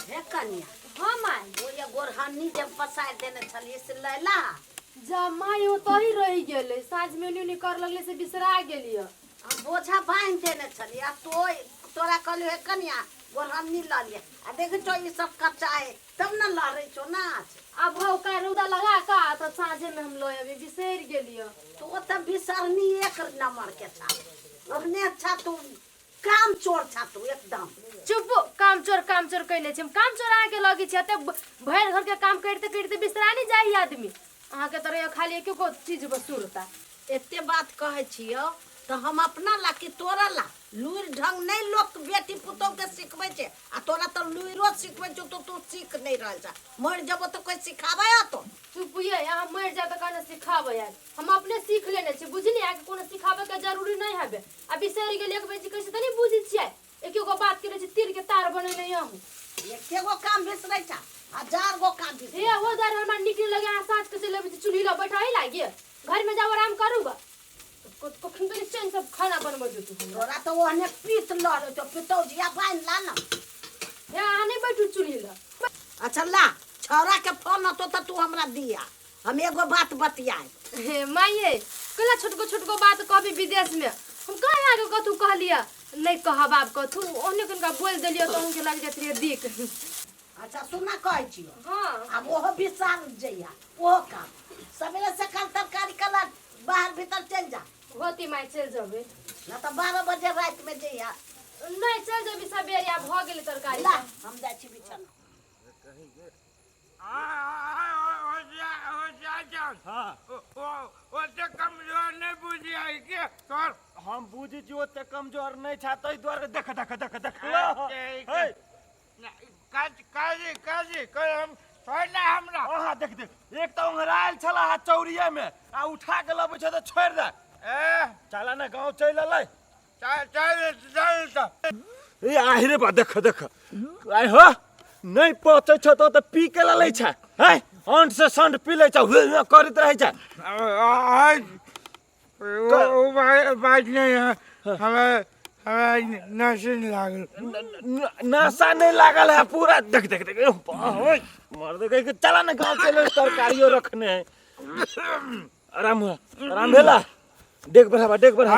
हे कन्या हाँ माई वो ये गोरहनी जब पसार देने छलिए से लैला जा माई ओतही रही गेले साँझ में न्यू कर लगले से बिसरा गेलिए हम बोझा बांध देने छलिए आ तोरा कहलियो हे कन्या गोरहनी ला लिया आ देख तो ये सब कच्चा है तब न लहरे छो नाच अब हो का रौदा लगा का तो साँझे में हम लोग अभी बिसर गेलिए तो वो तब बिसरनी एक नंबर के था अपने अच्छा तू काम चोर था तू एकदम चुप काम चोर कैले छी हम काम चोर आके लगी छी ते भर घर के काम करते करते बिसरा नहीं जाई आदमी अहाँ के तरह खाली एको को चीज बसूरता एते बात कहे छियो तो हम अपना ला कि तोरा ला लुइर ढंग नहीं लोग बेटी पुतों के सिखबे छे आ तोरा तो लुइरो सिखबे छो तो तू सीख नहीं रहल जा मर जब तो कोई सिखावे तो चुप ये यहाँ मर जा तो कहना सिखावे यार हम अपने सीख लेने छी बुझनी आके कोनो सिखावे के जरूरी नहीं हबे अब बिसर गेल एक बेची कैसे तनी बुझी छियै एके गो बात करे छी तीर के तार बने नहीं हूं एके गो काम बिसरै छा हजार गो काम बिसरै ए वो दर हमरा निकल लगे आ साँझ के चले चूल्ही ला बैठाई लागे घर में जाओ आराम करूगा को खिंगली चैन सब खाना बनबो दे तू तोरा तो ओहने पीत लड़ो तो पितौजिया बांध ला ना हे आने बैठू चूल्ही ला अच्छा ला छौरा के फोन तो तू हमरा दिया हम एगो बात बतियाए हे माये कला छोटको बात कहबी विदेश में हम कहां आगे कथू कहलिया नहीं कहब आप कथू ओने कनका बोल देलियो तो उनके लग जात रे दिक अच्छा सुना कहै छियो हां अब ओहो विशाल जइया ओहो काम सवेरे से कल तरकारी कला बाहर भीतर चल जा होती माई चल जाबे ना तो 12 बजे रात में जइया नहीं चल जाबी सबेरे आ भ गेल तरकारी ला हम जाय छी बिछन कमजोर नहीं बुझी आई के सर हम बुझी जो ओते कमजोर नहीं छा तई द्वारे देख काजी हम छोड़ना हमरा हां देख एक तो उंगरायल छला हा चौरिया में आ उठा के लबे छ त छोड़ दे ए चला ना गांव चल ले चल ए आहि रे बा देख आई हो नहीं पहुंचे छ तो पी के लै छ है अंट से संड पी ले छ करत रहे छ ओ भाई नहीं हमें नशा नहीं लागल नशा नहीं लागल है पूरा देख मर दे चला ना गांव चले तरकारियों रखने हैं आराम भेला देख बढ़ा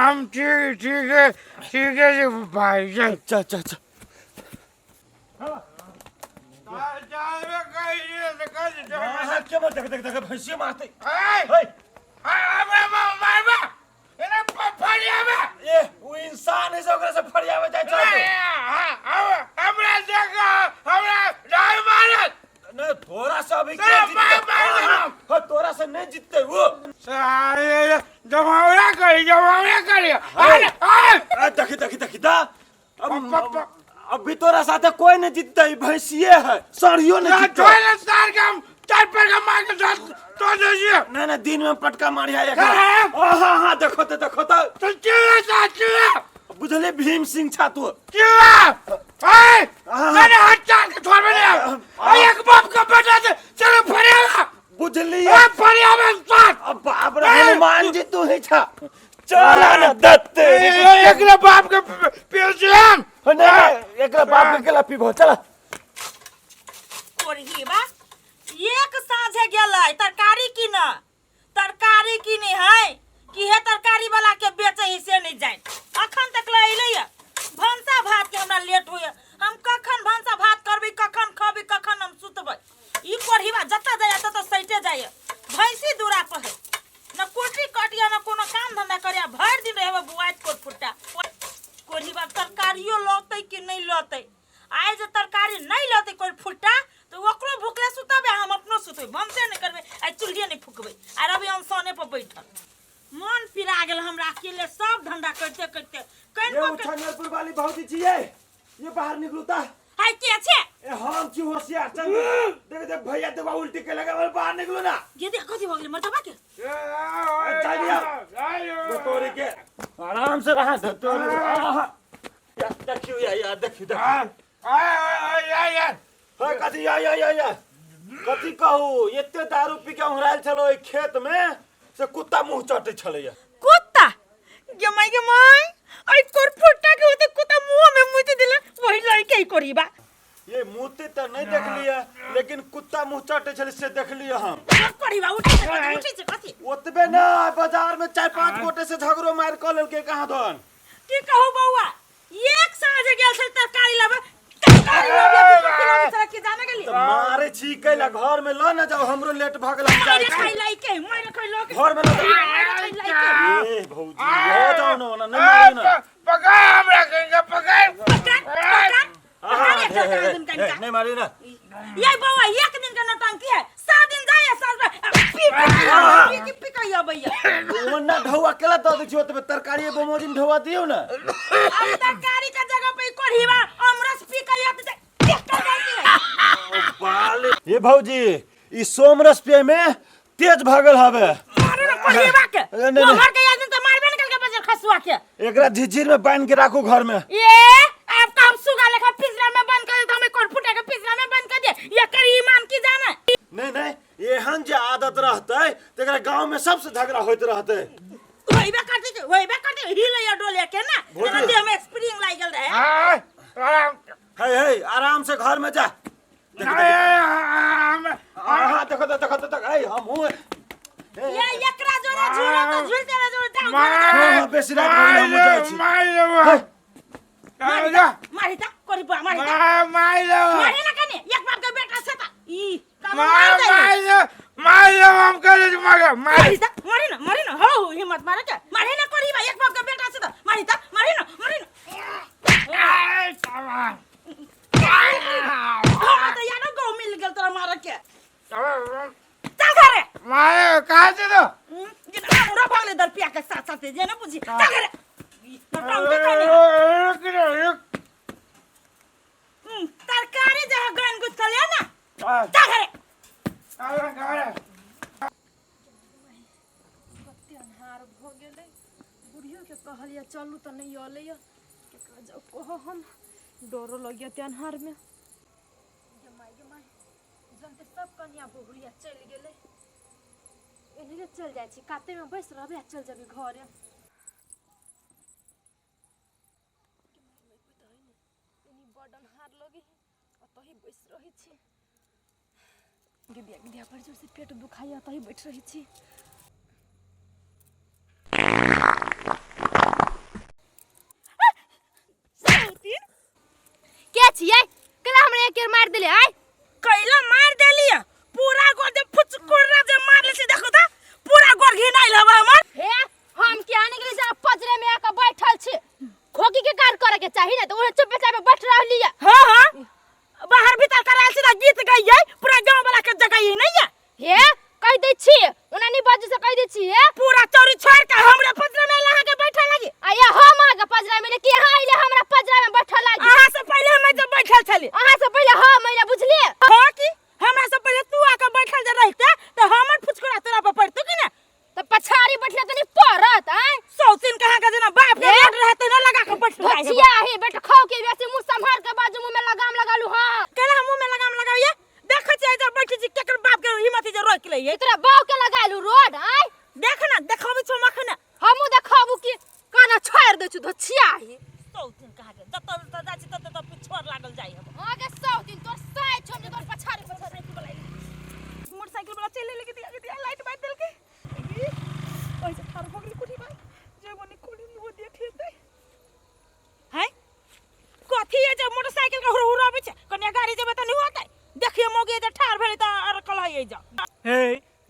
हम ठीक है भाई चल देख भैंसिया मारते ए वो इंसान है ओकरा से फरियावे जाय छै हमरा देखा हमरा नहीं मारत न थोड़ा सा भी हो तोरा से नहीं जीतते वो जमावड़ा करी अरे देखी दा अब भी तोरा साथे कोई नहीं जीतते भैंसिए है सड़ियो नहीं जीतते तोरा सार का चार पर का मार के तो दीजिए नहीं दिन में पटका मारिया एक हां देखो तो चिल्ला बुझले भीम सिंह छा तू चिल्ला मैंने हाथ चाट के छोड़ दे एक बाप का बेटा से चलो फरियाला बुझली फरियाला साथ अब बाप रे हनुमान जी तू ही छा चला ना दत्ते एकला बाप के पेशियाम नहीं एकला बाप के केला पीबो चला कोरही बा एक साँझे गेलै तरकारी की नहीं है कि हे तरकारी वाला के बेचे ही से नहीं जाए अखन तक ले अइले भंसा भात के हमरा लेट होय हम कखन भंसा भात करबी कखन खबी कखन हम सुतबै ई कोरही बा जत्ता जाय त सइटे जाय भैंसी दूरा पर है न कोठी कटिया न कोनो काम धंधा करिया भर दिन रहबे बुआइत कोट फुट्टा कोरही बा तरकारियो लौतै कि नहीं लौतै आइ जे तरकारी नहीं लौतै कोई फुट्टा तो ओकरो भूखले सुतबे हम अपनो सुतबै भंसे नहीं करबे आ चूल्हिए नहीं फुकबै आ रवि हम सोने पर बैठल मन पिरा गेल हमरा अकेले सब धंधा करते कहीं ये छनरपुर वाली भौजी छिए ये बाहर निकलूता हाय के छे ए हम छी होशियार चल देख भैया देवा उल्टी के लगा बाहर निकलो ना ये देख कथि भ गेल मरतबा के चलिए तोरी के आराम से रहा तोरी देखियो या देखियो या कथी या कथी कहू एते दारू पी के उहराल छलो ए खेत में से कुत्ता मुंह चटे छलैया कुत्ता के माय आई कोर फुट्टा के होते कुत्ता मुंह में मुति दिले वही लड़के ही करीबा ये मूर्ति तो नहीं देख लिया, लेकिन कुत्ता मुंह चाटे छले से देख लिया हम। पड़ी बा उठी से कथी ओतबे ना बाजार में 4-5 गोटे से झगड़ो मार क लेल के कहां धन। की कहू बौआ, एक साँझ गेल छै तरकारी लेबे, तरकारी लेबे सड़क के जाने गेली। तो मारे छी कैला घर में ल न जाओ, हमरो लेट भ गेल। हम जाय छी मारे खाई लोग घर में ल ए भौजी हो जाओ ना, नहीं मारी ना। पकड़ हमरा कहेंगे, पकड़। नहीं मारी ना। ये बौआ एक दिन का नौटंकी है, 7 दिन जाए 7 दिन पी कहियो भैया। ओना ढौआ केला द दै छी, ओतबे तरकारी बमोजिन ढौआ दियौ ना। अब तरकारी का जगह पे कोढ़ीवा अमरस पी कहियो त टेक्टर जाती है। बाल ये भौजी ई सोमरस पिए में तेज भागल हवे। मारे ना कोढ़ीवा के नहीं। घर के आदमी त मारबे निकल के बजर खसुआ के। एकरा झिझिर में बांध के राखू घर में। ये आप काम सुगा लेखा पिंजरा में बंद कर दे, हमें कोट फुटा के पिंजरा में बंद कर दे, ये कर ईमान की जाना। नहीं एहन जे आदत रहते तेकरा गांव में सबसे झगड़ा होइत रहते। वहीबे करते हिलैया डोले के ना, भौजी। देह में स्प्रिंग लागल रहे। हे आराम से घर में जा। हां देखो ए हम हूं। ये एकरा जोरे झूले तो झूलते रह जोरे दाऊ। हां बेसी रात भइल हम जाय छी। मारी ता कोरी बा मारी ता मारी ना कने एक बाप के बेटा से ता ई काम मार दे। हम करे मारी ना हो हिम्मत मारे के मारी ना कोरी बा एक बाप के बेटा से ता मारी ना हां तो यानो गो मिल गेल तोरा मारे के। चल घरे मारे कहां से तो ये हमरा भागले दर पिया के साथ जे ना बुझी। चल घरे तरकारी जहाँ गन गुथले ना, चल घरे। अन्हार भ गेलै, बुढ़ियो के कहलिया चलू त नहीं अलै केकरा जाऊ कह, हम डरो लगिया ते अन्हार में। गे माय जनते सब कन्या बहुरिया चल गेलै, एनरे चल जाय छी, काते में बैस रहबे, चल जेबे घरे। बड़ अन्हार लगे अतही बैस रही छी। गिदिया बड़ जोर से पेट दुखाइया, अतही बैठ रही छी। क्या छियै कला हमरा एक केर मार देले आय कैला मार देलिया पूरा गोर जे फुचकुर्रा जे मारले से देखो त पूरा गोर घिनाइल हवा हमर। हे हम क्या नहीं गेली जा पजरे में आके बैठल छी, खोकी के कार करे के चाहिए ना, तो ओहे चुप चाप बैठ रहलिया। हां बाहर भीतर कराल सीधा गीत गइयै, पूरा गांव वाला के जगह नहीं है। हे कह दे छी उना नहीं बाजू से कह दे छी, हे पूरा चोरी छोड़ के हमरा पजरा में लहा के बैठा लगी। आया हम आगे पजरा में कि हां आइले हमरा पजरा में बैठल लागी। अहाँ से पहले हम जब बैठल छली, अहाँ से पहले हां मैंने बुझले। हां की हमरा से पहले तू आके बैठल जे रहते त हमर फुचकुरा तोरा पर पड़तू कि ना। तो पछाड़ी बैठले त नहीं पड़त आय सौसिन कहां का जना बाप के रोड रहते न लगा के बैठ रहा है। छिया ही बैठ खाओ के वैसे मुंह संभाल के बाजू मुंह में लगाम लगालू। हां केना मुंह में लगाम लगाइए, देख छै इधर बैठी छी केकर बाप के हिम्मत जे रोक लइए। तोरा बाव के लगालू रोड आय देख ना देखाबे छौ मखना हमू देखाबू कि काना छोड़ दे छु धछिया ही। सौसिन कहां के जत त जा छी तत पिछोर लागल जाई हम। आगे 100 दिन तोर साइ छोड़ दे, तोर पछाड़ी मोटरसाइकिल वाला चले लेके दिया लाइट बात देल के ओइ से थार भगली कुठी भाई जे बने कोली मुंह देख लेते है। कथी है जब मोटरसाइकिल का हुरहुराबे छै, कन्या गाड़ी जेबे त नहीं होतै। देखिए मोगे जे ठार भेले त अरकल है जा। हे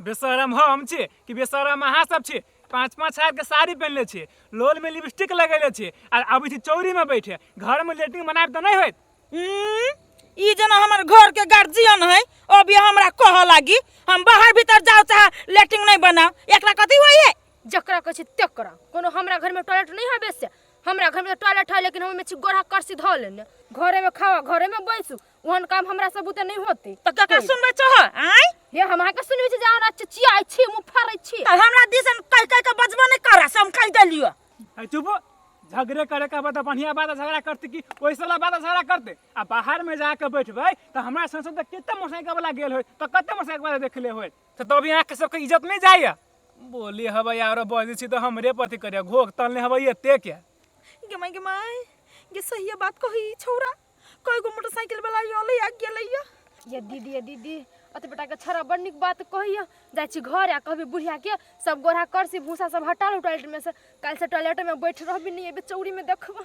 बेशरम हम छी कि बेशरम अहाँ सब छी। 5-5 हजार के साड़ी पहनले छी, लोल में लिपस्टिक लगेले छी, और अभी थी चौरी में बैठे, घर में लेटरिन बनाए तो नहीं होत। ई जना हमर घर के गार्जियन है, अभी हमरा कह लागी हम बाहर भीतर जाओ चाहे लेटरिन नहीं बनाओ, एकरा कथी होई है। जकरा कह छी तकरा कोनो हमरा घर में टॉयलेट नहीं है बेसे, हमरा घर में टॉयलेट है लेकिन हम में छी गोरा करसी धो लेने, घरे में खावा घरे में बैसू, ओहन काम हमरा सब बुते नहीं होते। त कका सुनबे छह आय हे हम के सुनबे छी जान चिचिया छी मुंह फाड़ै छी। त हमरा दिसन कह के बजबो नहीं करा से हम कह देलियो। चुप झगड़े करे का बात बढ़िया बात झगड़ा करते कि वैसा बात झगड़ा करते, आ बाहर में जाके बैठबे तो हमरा संसद कितना मोटरसाइकिल वाला गेल हो तो कते मोटरसाइकिल वाला देखले हो तो अभी यहाँ के सबके इज्जत नहीं जाइए। बोली हवाई और बजी छी तो हमरे पति करे घोक तलने हवाई एते क्या गे माय गे सही बात कही छौरा कई गो मोटरसाइकिल वाला योले आ गेलैया। ये दीदी अत बेटा के छरा बड़ निक बात कहिया। जाय छी घर आ कहबे बुढ़िया के सब गोरा कर सी भूसा सब हटा लो टॉयलेट में से, काल से टॉयलेट में बैठ रहबी नहीं एबे चौड़ी में देखबा।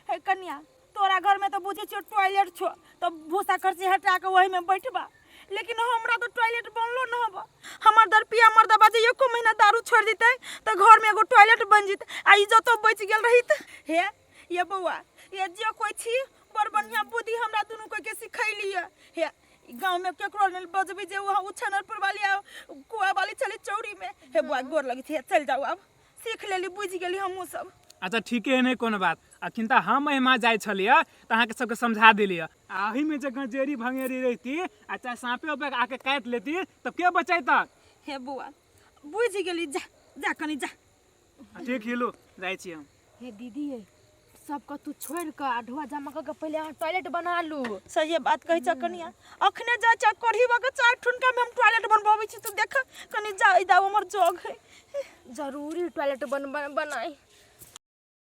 हे कन्या तोरा घर में तो बुझे छो टॉयलेट छो तो भूसा खर्ची हटा के वही में बैठबा, लेकिन हमरा तो टॉयलेट बनलो न हबा। हमर दरपिया मर्दा बाजे एको महीना दारू छोड़ देते तो घर में एगो टॉयलेट बन जित आ इज्जतो बच गेल रहित। हे ये बउआ ये जे कोई छी बड़ बढ़िया बुद्धि हमरा दुनू कोई के सिखैलिए। हे गांव में केकरो न बजबी जे वहां उछनरपुर वाली कुआ वाली चली चौड़ी में। हे बुआ गोर लगी थी चल जाओ अब सीख लेली बुझ गेली हमहू सब। अच्छा ठीक है नहीं कोनो बात। अखिन त हम महिमा जाय छलिए त अहाँ के सबके समझा देलिए। आही में जे गंजेरी भंगेरी रहती आ चाहे सांपे पे आके काट लेती तब के बचैता। हे बुआ बुझ गेली जा जा कनी जा। ठीक हिलो जाय छी हम। हे दीदी सबका तू छोड़ के ढोआ जमा के पहले टॉयलेट बना लू। सही बात कहि छ कनिया अखने जा चा कढ़ीवा के चार ठुनका में हम टॉयलेट बनबाबै छी तो देख कनी जा इदा हमर जोग है। जरूरी टॉयलेट बनाई।